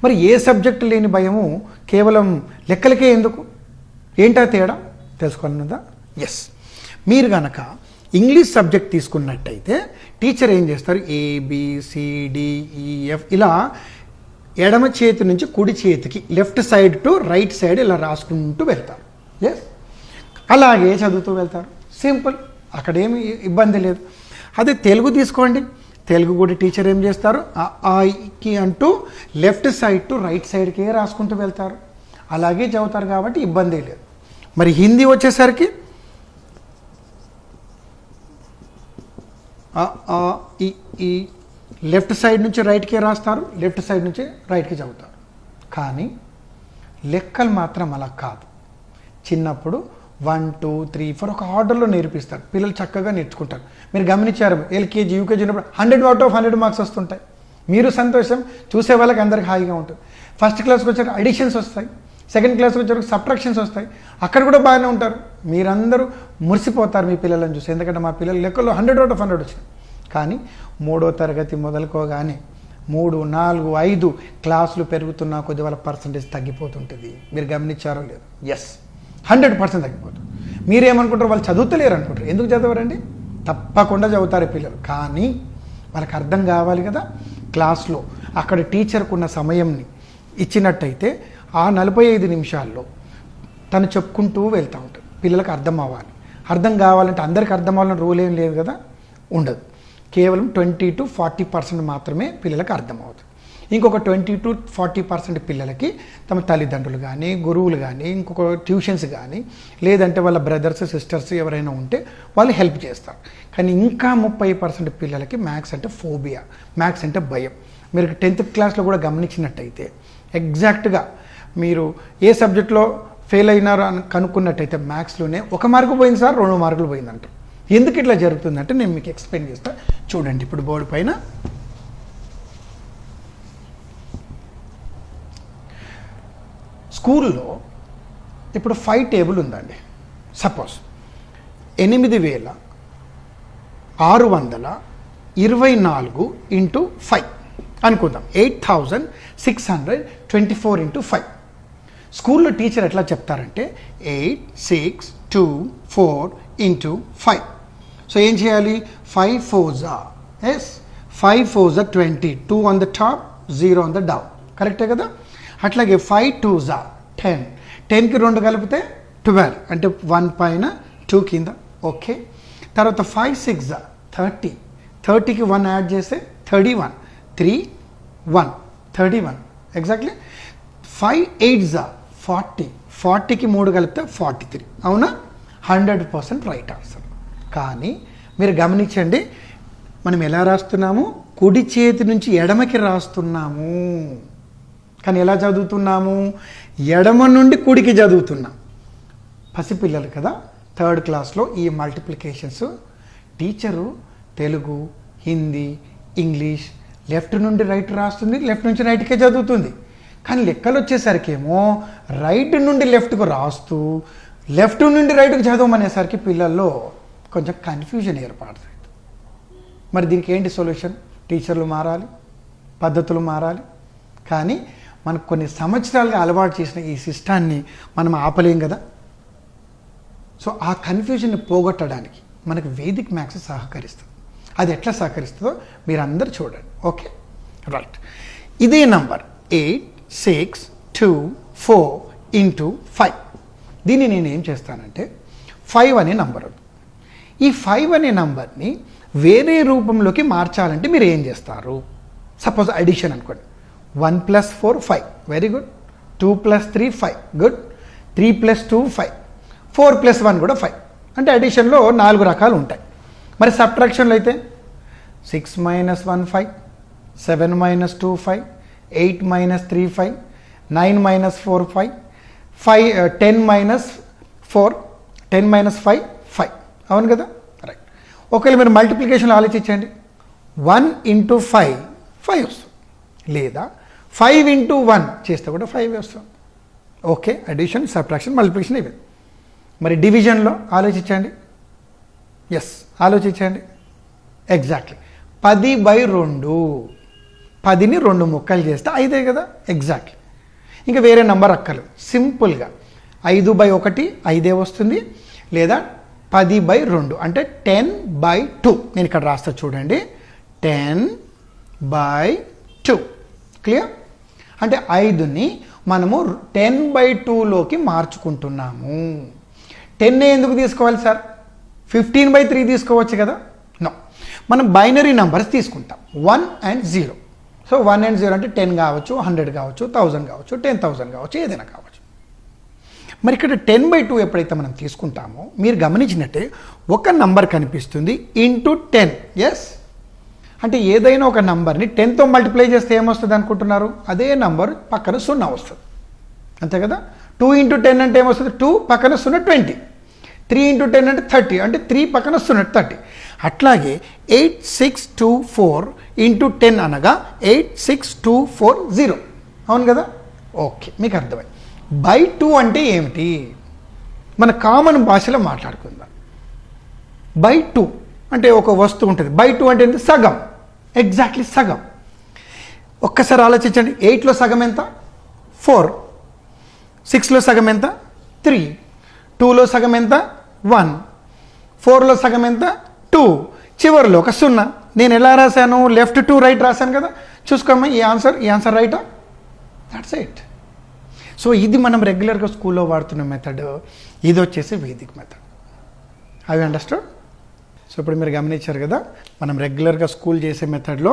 మరి ఏ సబ్జెక్టు లేని భయము కేవలం లెక్కలకే ఎందుకు? ఏంటా తేడా తెలుసుకోవాలన్నదా? ఎస్, మీరు కనుక ఇంగ్లీష్ సబ్జెక్ట్ తీసుకున్నట్టయితే టీచర్ ఏం చేస్తారు, ABCDEF ఇలా ఎడమ చేతి నుంచి కుడి చేతికి left side to right side ఇలా రాసుకుంటూ వెళ్తారు. ఎస్, అలాగే చదువుతూ వెళ్తారు. సింపుల్, అక్కడేమి ఇబ్బంది లేదు. అదే తెలుగు తీసుకోండి, తెలుగు కూడా టీచర్ ఏం చేస్తారు, ఆకి అంటూ లెఫ్ట్ సైడ్ టు రైట్ సైడ్కే రాసుకుంటూ వెళ్తారు. అలాగే చదువుతారు కాబట్టి ఇబ్బంది లేదు. మరి హిందీ వచ్చేసరికి ఈ లెఫ్ట్ సైడ్ నుంచి రైట్కే రాస్తారు, లెఫ్ట్ సైడ్ నుంచి రైట్కి చదువుతారు. కానీ లెక్కలు మాత్రం అలా కాదు. చిన్నప్పుడు 1 2 3 4 ఒక ఆర్డర్లో నేర్పిస్తారు, పిల్లలు చక్కగా నేర్చుకుంటారు. మీరు గమనించారు, LKG UKG ఉన్నప్పుడు 100 out of 100 మార్క్స్ వస్తుంటాయి. మీరు సంతోషం, చూసే వాళ్ళకి అందరికి హాయిగా ఉంటుంది. ఫస్ట్ క్లాస్కి వచ్చాక అడిషన్స్ వస్తాయి, సెకండ్ క్లాస్కి వచ్చాక సబ్ట్రాక్షన్స్ వస్తాయి, అక్కడ కూడా బాగానే ఉంటారు. మీరందరూ మురిసిపోతారు మీ పిల్లలను చూసి, ఎందుకంటే మా పిల్లలు లెక్కల్లో 100 out of 100 వచ్చినాయి. కానీ 3వ తరగతి మొదలుకోగానే 3 4 5 క్లాసులు పెరుగుతున్నా కొద్ది వాళ్ళ పర్సంటేజ్ తగ్గిపోతుంటుంది. మీరు గమనించారో లేదు? ఎస్, 100% తగ్గిపోతుంది. మీరేమనుకుంటారు, వాళ్ళు చదువుతలేరు అనుకుంటారు. ఎందుకు చదవరండి? తప్పకుండా చదువుతారు పిల్లలు. కానీ వాళ్ళకి అర్థం కావాలి కదా. క్లాస్లో అక్కడ టీచర్కున్న సమయంని ఇచ్చినట్టయితే ఆ 45 నిమిషాల్లో తను చెప్పుకుంటూ వెళ్తూ ఉంటుంది. పిల్లలకు అర్థం అవ్వాలి. అర్థం కావాలంటే అందరికీ అర్థం అవ్వాలని రూల్ ఏం లేదు కదా, ఉండదు. కేవలం 20 to 40% మాత్రమే పిల్లలకు అర్థమవుతుంది. ఇంకొక 20 to 40% పిల్లలకి తమ తల్లిదండ్రులు కానీ, గురువులు కానీ, ఇంకొక ట్యూషన్స్ కానీ, లేదంటే వాళ్ళ బ్రదర్స్ సిస్టర్స్ ఎవరైనా ఉంటే వాళ్ళు హెల్ప్ చేస్తారు. కానీ ఇంకా 30% పిల్లలకి మ్యాథ్స్ అంటే ఫోబియా, మ్యాథ్స్ అంటే భయం. మీరు 10th క్లాస్లో కూడా గమనించినట్టయితే ఎగ్జాక్ట్గా మీరు ఏ సబ్జెక్ట్లో ఫెయిల్ అయినారో అని కనుక్కున్నట్టయితే మ్యాథ్స్లోనే 1 మార్కు పోయింది సార్, 2 మార్కులు పోయిందంటారు. ఎందుకు ఇట్లా జరుగుతుందంటే నేను మీకు ఎక్స్ప్లెయిన్ చేస్తాను. చూడండి, ఇప్పుడు బోర్డు పైన స్కూల్లో ఇప్పుడు 5 టేబుల్ ఉందండి. సపోజ్ 8624 ఇంటూ 5 అనుకుందాం. 8624 ఇంటూ 5. స్కూల్లో టీచర్ ఎట్లా చెప్తారంటే 8 6 2 4 ఇంటూ 5. సో ఏం చేయాలి, 5 4s ఎస్ 5 4s 20, 2 on the top 0 on the down. కరెక్టే కదా. అట్లాగే 5 2s 10, 10కి 2 కలిపితే 12, అంటే 1 పైన 2 కింద. ఓకే, తర్వాత 5 6 30, 30కి 1 యాడ్ చేస్తే 31, 3 1 31 ఎగ్జాక్ట్లీ. 5 8s 40, 40కి 3 కలిపితే 43. అవునా? 100% రైట్ ఆన్సర్. కానీ మీరు గమనించండి, మనం ఎలా రాస్తున్నాము, కుడి చేతి నుంచి ఎడమకి రాస్తున్నాము. కానీ ఎలా చదువుతున్నాము, ఎడమ నుండి కుడికి చదువుతున్నాం. పసిపిల్లలు కదా, 3rd క్లాస్లో ఈ multiplications teacher Telugu, Hindi, English left నుండి రైట్ రాస్తుంది, లెఫ్ట్ నుంచి రైట్కే చదువుతుంది. కానీ లెక్కలు వచ్చేసరికేమో రైట్ నుండి లెఫ్ట్కు రాస్తూ లెఫ్ట్ నుండి రైట్కి చదవమనేసరికి పిల్లల్లో కొంచెం కన్ఫ్యూజన్ ఏర్పడుతుంది. మరి దీనికి ఏంటి సొల్యూషన్? టీచర్లు మారాలి, పద్ధతులు మారాలి. కానీ మనకు కొన్ని సంవత్సరాలుగా అలవాటు చేసిన ఈ సిస్టాన్ని మనం ఆపలేం కదా. సో ఆ కన్ఫ్యూజన్ని పోగొట్టడానికి మనకు వేదిక్ మ్యాథ్స్ సహకరిస్తుంది. అది ఎట్లా సహకరిస్తుందో మీరు అందరు చూడండి. Okay, right. ఇదే నంబర్ 8 6 2 4 ఇంటూ 5. దీన్ని నేను ఏం చేస్తానంటే 5 అనే నంబర్ ఉంది. ఈ 5 అనే నంబర్ని వేరే రూపంలోకి మార్చాలంటే మీరు ఏం చేస్తారు? సపోజ్ అడిషన్ అనుకోండి. 1 + 4 5, వెరీ గుడ్. 2 + 3 5, గుడ్. 3 + 2 5, 4 + 1 కూడా 5. అంటే అడిషన్లో 4 రకాలు ఉంటాయి. మరి సబ్ట్రాక్షన్లో అయితే 6 - 1 5, 7 - 2 5, 8 - 3 5, 9 - 4 5, 10 - 4, 10 - 5 5. అవును కదా, రైట్. ఒకవేళ మీరు మల్టిప్లికేషన్లో ఆలోచించండి. 1 × 5 5 వస్తుంది, లేదా 5 × 1 చేస్తే కూడా 5 వస్తుంది. ఓకే, అడిషన్, సబ్ట్రాక్షన్, మల్టిప్లికేషన్ ఇవి. మరి డివిజన్లో ఆలోచించండి. ఎస్, ఆలోచించండి. ఎగ్జాక్ట్లీ 10/2. 10ని 2 ముక్కలు చేస్తే 5 కదా, ఎగ్జాక్ట్లీ. ఇంకా వేరే నెంబర్ అక్కర్లేదు, సింపుల్గా 5/1 5 వస్తుంది, లేదా 10/2 అంటే 10/2. నేను ఇక్కడ రాస్తా చూడండి, 10/2. క్లియర్? అంటే 5ని మనము 10/2లోకి మార్చుకుంటున్నాము. 10 ఎందుకు తీసుకోవాలి సార్? 15/3 తీసుకోవచ్చు కదా? నో, మనం బైనరీ నెంబర్స్ తీసుకుంటాం, 1 and 0. సో 1 and 0 అంటే 10 కావచ్చు, 100 కావచ్చు, 1000 కావచ్చు, 10,000 కావచ్చు, ఏదైనా కావచ్చు. మరి ఇక్కడ 10/2 ఎప్పుడైతే మనం తీసుకుంటామో మీరు గమనించినట్టే ఒక నంబర్ కనిపిస్తుంది ఇంటూ 10. ఎస్, అంటే ఏదైనా ఒక నంబర్ని 10తో మల్టిప్లై చేస్తే ఏమొస్తుంది అనుకుంటున్నారు? అదే నంబర్ పక్కన 0 వస్తుంది, అంతే కదా? 2 into 10 అంటే ఏమొస్తుంది? 2 పక్కన 0 20. 3 into 10 అంటే 30, అంటే 3 పక్కన 0 30. అట్లాగే 8624 into 10 అనగా 86240. అవును కదా? ఓకే, మీకు అర్థమైంది. బై 2 అంటే ఏమిటి? మన కామన్ భాషలో మాట్లాడుకుందాం. బై 2 అంటే ఒక వస్తువు ఉంటుంది, బై 2 అంటే ఏంటి? సగం. ఎగ్జాక్ట్లీ సగం. ఒక్కసారి ఆలోచించండి, 8లో సగం ఎంత? 4. 6లో సగం ఎంత? 3. 2లో సగం ఎంత? 1. 4లో సగం ఎంత? 2. చివరిలో ఒక 0. నేను ఎలా రాశాను? లెఫ్ట్ టు రైట్ రాశాను కదా. చూసుకోమ్మా, ఈ ఆన్సర్ రైటా? That's it. సో ఇది మనం రెగ్యులర్గా స్కూల్లో వాడుతున్న మెథడ్. ఇది వచ్చేసి Vedic method. Have you understood? So ఇప్పుడు మీరు గమనించారు కదా, మనం రెగ్యులర్గా స్కూల్ చేసే మెథడ్లో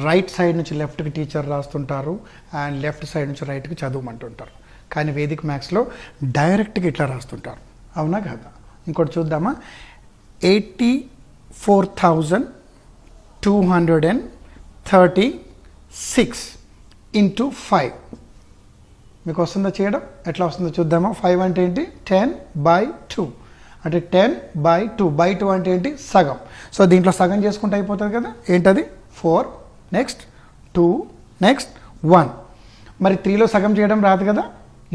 రైట్ సైడ్ నుంచి లెఫ్ట్కి టీచర్ రాస్తుంటారు అండ్ లెఫ్ట్ సైడ్ నుంచి రైట్కి చదవమంటుంటారు. కానీ వేదిక్ మ్యాథ్స్లో డైరెక్ట్గా ఇట్లా రాస్తుంటారు. అవునా కదా? ఇంకోటి చూద్దామా? 84,236 into 5. మీకు వస్తుందో చేయడం? ఎట్లా వస్తుందో చూద్దామా? 5 అంటే ఏంటి? 10/2. అంటే 10/2. బై 2 అంటే ఏంటి? సగం. సో దీంట్లో సగం చేసుకుంటే అయిపోతుంది కదా. ఏంటది? 4, నెక్స్ట్ 2, నెక్స్ట్ 1. మరి 3లో సగం చేయడం రాదు కదా.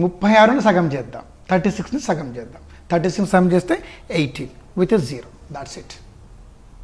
36ని సగం చేద్దాం, 36ని సగం చేద్దాం. 36 సగం చేస్తే 18 with a 0. That's it.